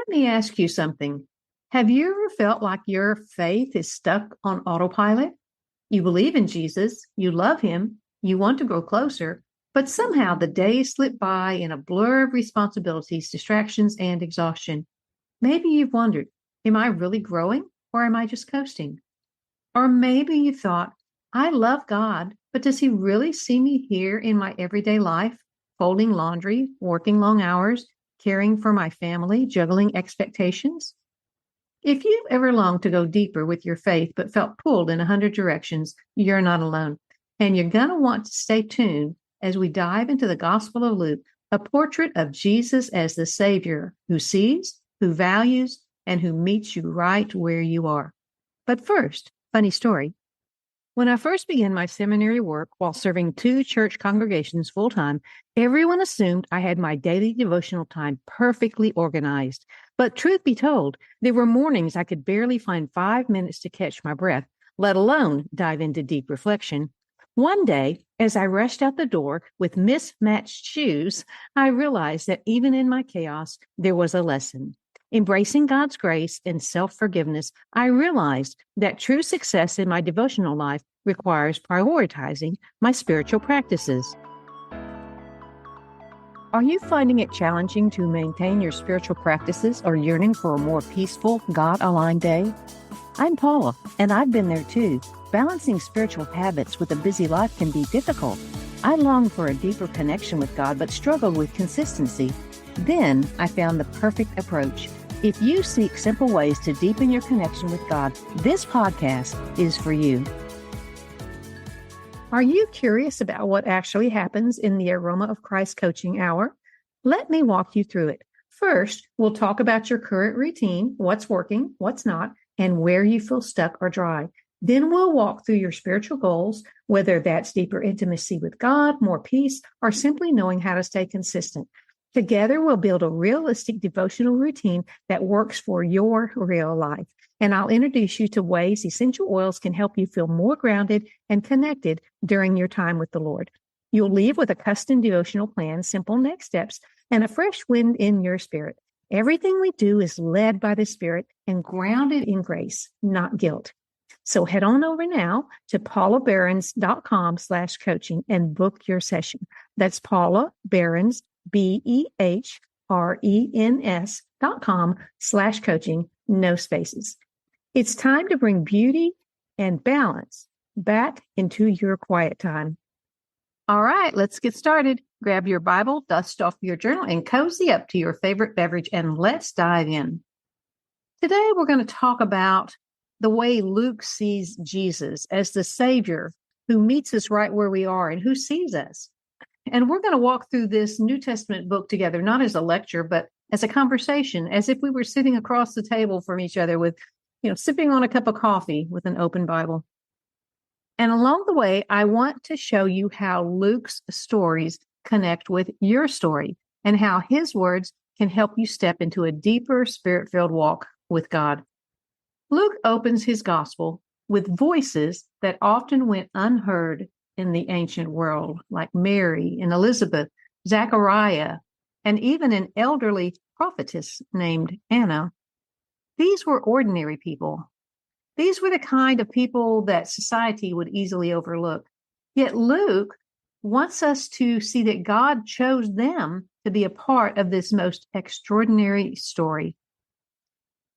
Let me ask you something. Have you ever felt like your faith is stuck on autopilot? You believe in Jesus, you love him, you want to grow closer, but somehow the days slip by in a blur of responsibilities, distractions, and exhaustion. Maybe you've wondered, am I really growing or am I just coasting? Or maybe you thought, I love God, but does he really see me here in my everyday life, folding laundry, working long hours, caring for my family, juggling expectations? If you've ever longed to go deeper with your faith but felt pulled in 100 directions, you're not alone. And you're going to want to stay tuned as we dive into the Gospel of Luke, a portrait of Jesus as the Savior who sees, who values, and who meets you right where you are. But first, funny story. When I first began my seminary work while serving 2 church congregations full-time, everyone assumed I had my daily devotional time perfectly organized. But truth be told, there were mornings I could barely find 5 minutes to catch my breath, let alone dive into deep reflection. One day, as I rushed out the door with mismatched shoes, I realized that even in my chaos, there was a lesson. Embracing God's grace and self-forgiveness, I realized that true success in my devotional life requires prioritizing my spiritual practices. Are you finding it challenging to maintain your spiritual practices or yearning for a more peaceful, God-aligned day? I'm Paula, and I've been there too. Balancing spiritual habits with a busy life can be difficult. I longed for a deeper connection with God, but struggled with consistency. Then I found the perfect approach. If you seek simple ways to deepen your connection with God, this podcast is for you. Are you curious about what actually happens in the Aroma of Christ coaching hour? Let me walk you through it. First, we'll talk about your current routine, what's working, what's not, and where you feel stuck or dry. Then we'll walk through your spiritual goals, whether that's deeper intimacy with God, more peace, or simply knowing how to stay consistent. Together, we'll build a realistic devotional routine that works for your real life. And I'll introduce you to ways essential oils can help you feel more grounded and connected during your time with the Lord. You'll leave with a custom devotional plan, simple next steps, and a fresh wind in your spirit. Everything we do is led by the Spirit and grounded in grace, not guilt. So head on over now to paulabehrens.com/coaching and book your session. That's Paula Behrens, BEHRENS.com/coaching, no spaces. It's time to bring beauty and balance back into your quiet time. All right, let's get started. Grab your Bible, dust off your journal, and cozy up to your favorite beverage, and let's dive in. Today, we're going to talk about the way Luke sees Jesus as the Savior who meets us right where we are and who sees us. And we're going to walk through this New Testament book together, not as a lecture, but as a conversation, as if we were sitting across the table from each other with, sipping on a cup of coffee with an open Bible. And along the way, I want to show you how Luke's stories connect with your story and how his words can help you step into a deeper spirit-filled walk with God. Luke opens his gospel with voices that often went unheard in the ancient world, like Mary and Elizabeth, Zechariah, and even an elderly prophetess named Anna. These were ordinary people. These were the kind of people that society would easily overlook. Yet Luke wants us to see that God chose them to be a part of this most extraordinary story.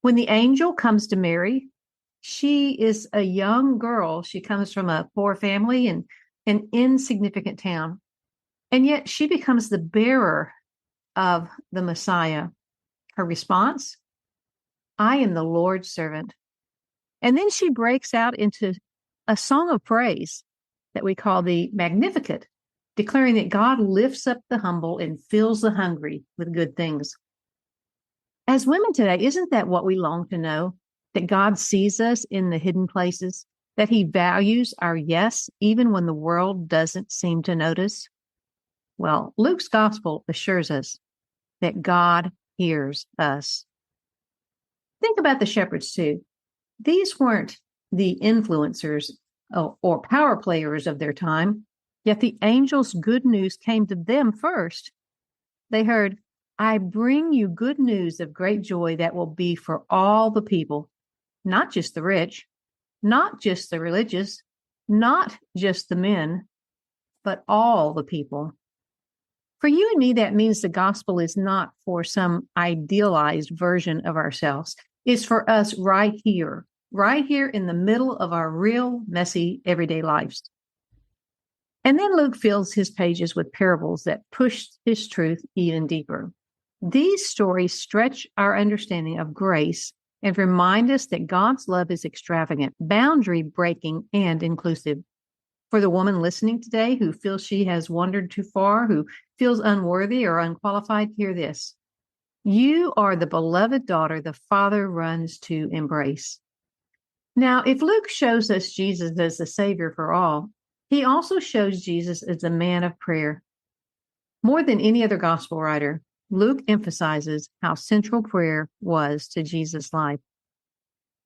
When the angel comes to Mary, she is a young girl. She comes from a poor family in an insignificant town. And yet she becomes the bearer of the Messiah. Her response, I am the Lord's servant. And then she breaks out into a song of praise that we call the Magnificat, declaring that God lifts up the humble and fills the hungry with good things. As women today, isn't that what we long to know? That God sees us in the hidden places, that he values our yes, even when the world doesn't seem to notice? Well, Luke's gospel assures us that God hears us. Think about the shepherds too. These weren't the influencers or power players of their time, yet the angel's good news came to them first. They heard, I bring you good news of great joy that will be for all the people, not just the rich, not just the religious, not just the men, but all the people. For you and me, that means the gospel is not for some idealized version of ourselves. It's for us right here in the middle of our real, messy, everyday lives. And then Luke fills his pages with parables that push his truth even deeper. These stories stretch our understanding of grace and remind us that God's love is extravagant, boundary breaking, and inclusive. For the woman listening today who feels she has wandered too far, who feels unworthy or unqualified, hear this. You are the beloved daughter the Father runs to embrace. Now, if Luke shows us Jesus as the Savior for all, he also shows Jesus as a man of prayer. More than any other gospel writer, Luke emphasizes how central prayer was to Jesus' life.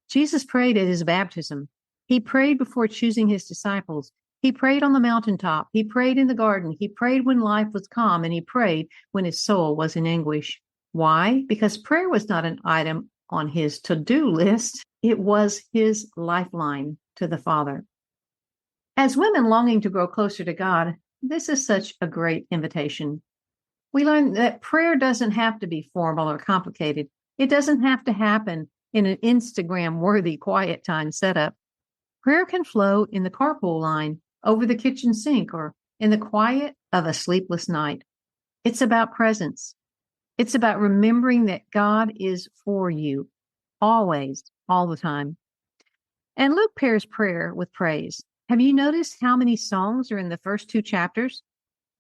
Jesus prayed at his baptism. He prayed before choosing his disciples. He prayed on the mountaintop. He prayed in the garden. He prayed when life was calm, and he prayed when his soul was in anguish. Why? Because prayer was not an item on his to-do list. It was his lifeline to the Father. As women longing to grow closer to God, this is such a great invitation. We learn that prayer doesn't have to be formal or complicated. It doesn't have to happen in an Instagram-worthy quiet time setup. Prayer can flow in the carpool line, over the kitchen sink, or in the quiet of a sleepless night. It's about presence. It's about remembering that God is for you, always, all the time. And Luke pairs prayer with praise. Have you noticed how many songs are in the first two chapters?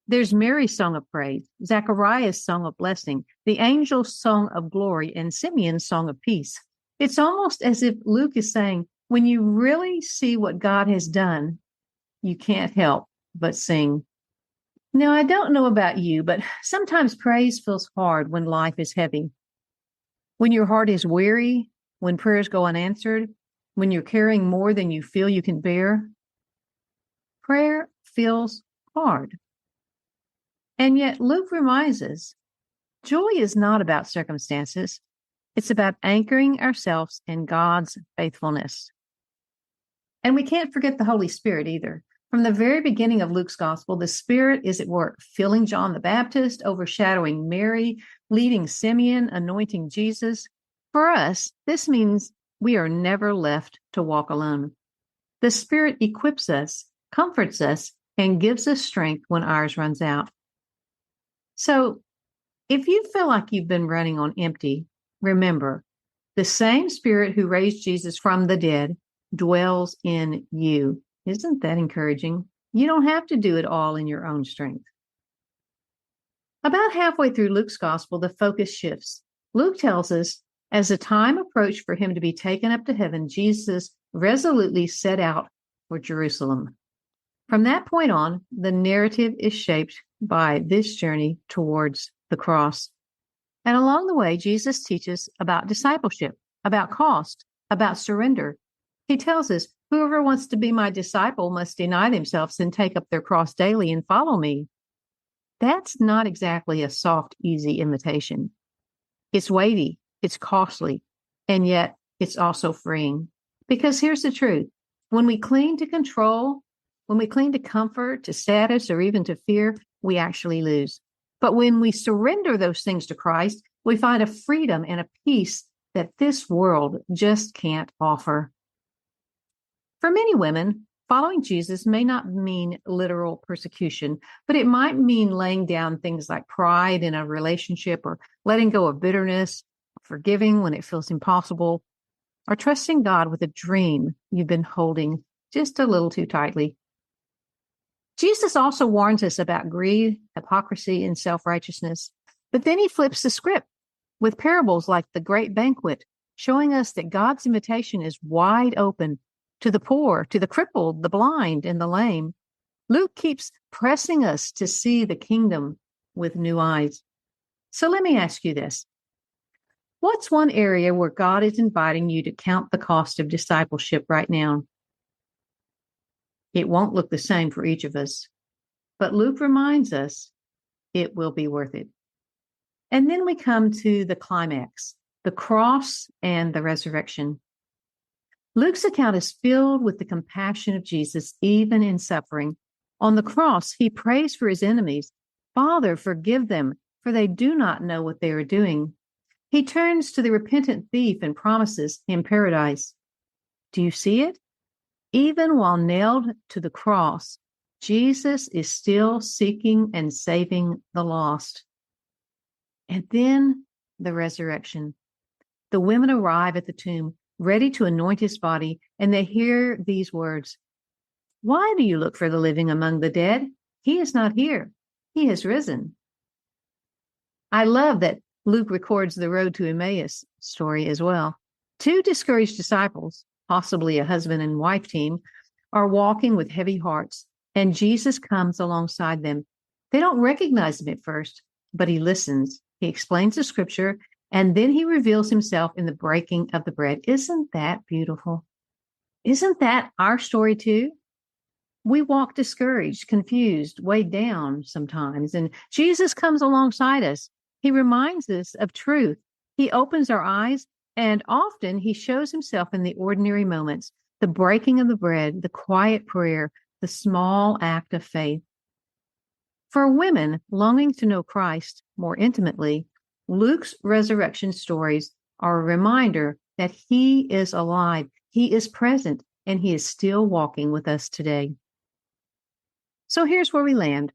There's Mary's song of praise, Zechariah's song of blessing, the angel's song of glory, and Simeon's song of peace. It's almost as if Luke is saying, when you really see what God has done, you can't help but sing. Now, I don't know about you, but sometimes praise feels hard when life is heavy. When your heart is weary, when prayers go unanswered, when you're carrying more than you feel you can bear, prayer feels hard. And yet Luke reminds us, joy is not about circumstances. It's about anchoring ourselves in God's faithfulness. And we can't forget the Holy Spirit either. From the very beginning of Luke's gospel, the Spirit is at work, filling John the Baptist, overshadowing Mary, leading Simeon, anointing Jesus. For us, this means we are never left to walk alone. The Spirit equips us, comforts us, and gives us strength when ours runs out. So, if you feel like you've been running on empty, remember, the same Spirit who raised Jesus from the dead dwells in you. Isn't that encouraging? You don't have to do it all in your own strength. About halfway through Luke's gospel, the focus shifts. Luke tells us, as the time approached for him to be taken up to heaven, Jesus resolutely set out for Jerusalem. From that point on, the narrative is shaped by this journey towards the cross. And along the way, Jesus teaches about discipleship, about cost, about surrender. He tells us, whoever wants to be my disciple must deny themselves and take up their cross daily and follow me. That's not exactly a soft, easy invitation. It's weighty, it's costly, and yet it's also freeing. Because here's the truth. When we cling to control, when we cling to comfort, to status, or even to fear, we actually lose. But when we surrender those things to Christ, we find a freedom and a peace that this world just can't offer. For many women, following Jesus may not mean literal persecution, but it might mean laying down things like pride in a relationship, or letting go of bitterness, forgiving when it feels impossible, or trusting God with a dream you've been holding just a little too tightly. Jesus also warns us about greed, hypocrisy, and self-righteousness, but then he flips the script with parables like the Great Banquet, showing us that God's invitation is wide open to the poor, to the crippled, the blind, and the lame. Luke keeps pressing us to see the kingdom with new eyes. So let me ask you this. What's one area where God is inviting you to count the cost of discipleship right now? It won't look the same for each of us, but Luke reminds us it will be worth it. And then we come to the climax, the cross and the resurrection. Luke's account is filled with the compassion of Jesus, even in suffering. On the cross, he prays for his enemies. Father, forgive them, for they do not know what they are doing. He turns to the repentant thief and promises him paradise. Do you see it? Even while nailed to the cross, Jesus is still seeking and saving the lost. And then the resurrection. The women arrive at the tomb, ready to anoint his body, and they hear these words, "Why do you look for the living among the dead? He is not here. He has risen." I love that Luke records the road to Emmaus story as well. Two discouraged disciples, possibly a husband and wife team, are walking with heavy hearts, and Jesus comes alongside them. They don't recognize him at first, but he listens. He explains the scripture, and then he reveals himself in the breaking of the bread. Isn't that beautiful? Isn't that our story too? We walk discouraged, confused, weighed down sometimes, and Jesus comes alongside us. He reminds us of truth. He opens our eyes, and often he shows himself in the ordinary moments, the breaking of the bread, the quiet prayer, the small act of faith. For women longing to know Christ more intimately, Luke's resurrection stories are a reminder that he is alive, he is present, and he is still walking with us today. So here's where we land.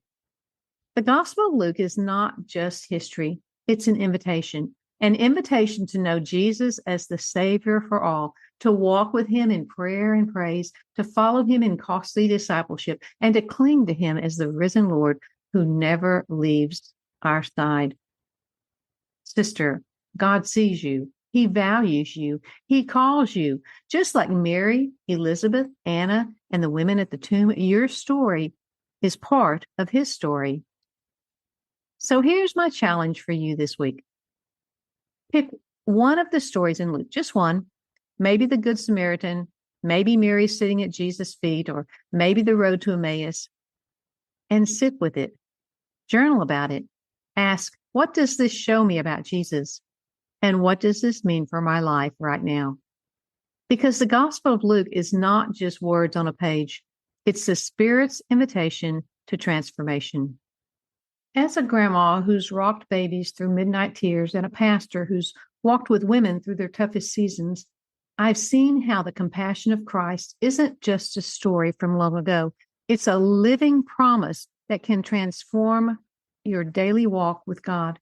The Gospel of Luke is not just history, it's an invitation to know Jesus as the Savior for all, to walk with him in prayer and praise, to follow him in costly discipleship, and to cling to him as the risen Lord who never leaves our side. Sister, God sees you. He values you. He calls you. Just like Mary, Elizabeth, Anna, and the women at the tomb, your story is part of his story. So here's my challenge for you this week. Pick one of the stories in Luke, just one, maybe the Good Samaritan, maybe Mary sitting at Jesus' feet, or maybe the road to Emmaus, and sit with it. Journal about it. Ask, what does this show me about Jesus? And what does this mean for my life right now? Because the Gospel of Luke is not just words on a page. It's the Spirit's invitation to transformation. As a grandma who's rocked babies through midnight tears and a pastor who's walked with women through their toughest seasons, I've seen how the compassion of Christ isn't just a story from long ago. It's a living promise that can transform your daily walk with God.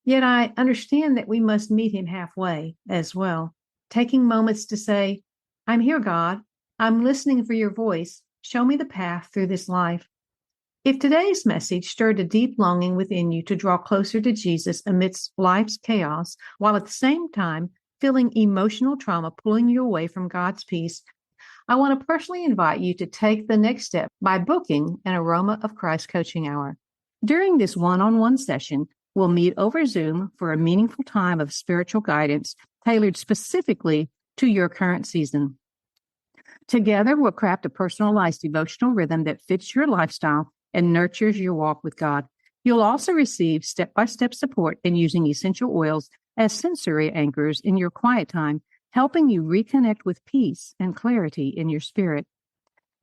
Yet I understand that we must meet him halfway as well, taking moments to say, I'm here, God. I'm listening for your voice. Show me the path through this life. If today's message stirred a deep longing within you to draw closer to Jesus amidst life's chaos, while at the same time feeling emotional trauma pulling you away from God's peace, I want to personally invite you to take the next step by booking an Aroma of Christ coaching hour. During this one-on-one session, we'll meet over Zoom for a meaningful time of spiritual guidance tailored specifically to your current season. Together, we'll craft a personalized devotional rhythm that fits your lifestyle and nurtures your walk with God. You'll also receive step-by-step support in using essential oils as sensory anchors in your quiet time, helping you reconnect with peace and clarity in your spirit.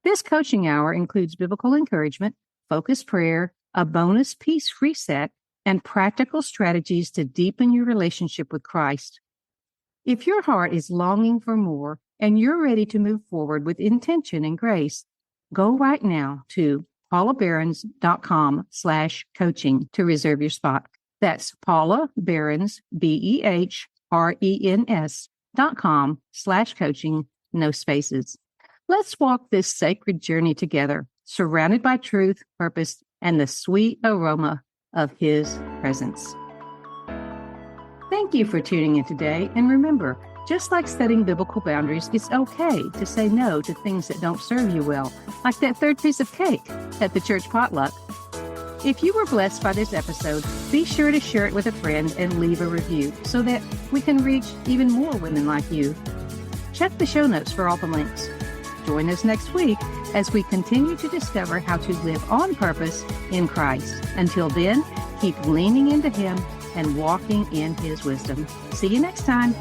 This coaching hour includes biblical encouragement, focused prayer, a bonus peace reset, and practical strategies to deepen your relationship with Christ. If your heart is longing for more and you're ready to move forward with intention and grace, go right now to paulabehrens.com/coaching to reserve your spot. That's Paula Behrens, BEHRENS.com/coaching, no spaces. Let's walk this sacred journey together, surrounded by truth, purpose, and the sweet aroma of his presence. Thank you for tuning in today. And remember, just like setting biblical boundaries, it's okay to say no to things that don't serve you well, like that third piece of cake at the church potluck. If you were blessed by this episode, be sure to share it with a friend and leave a review so that we can reach even more women like you. Check the show notes for all the links. Join us next week as we continue to discover how to live on purpose in Christ. Until then, keep leaning into him, and walking in His wisdom. See you next time.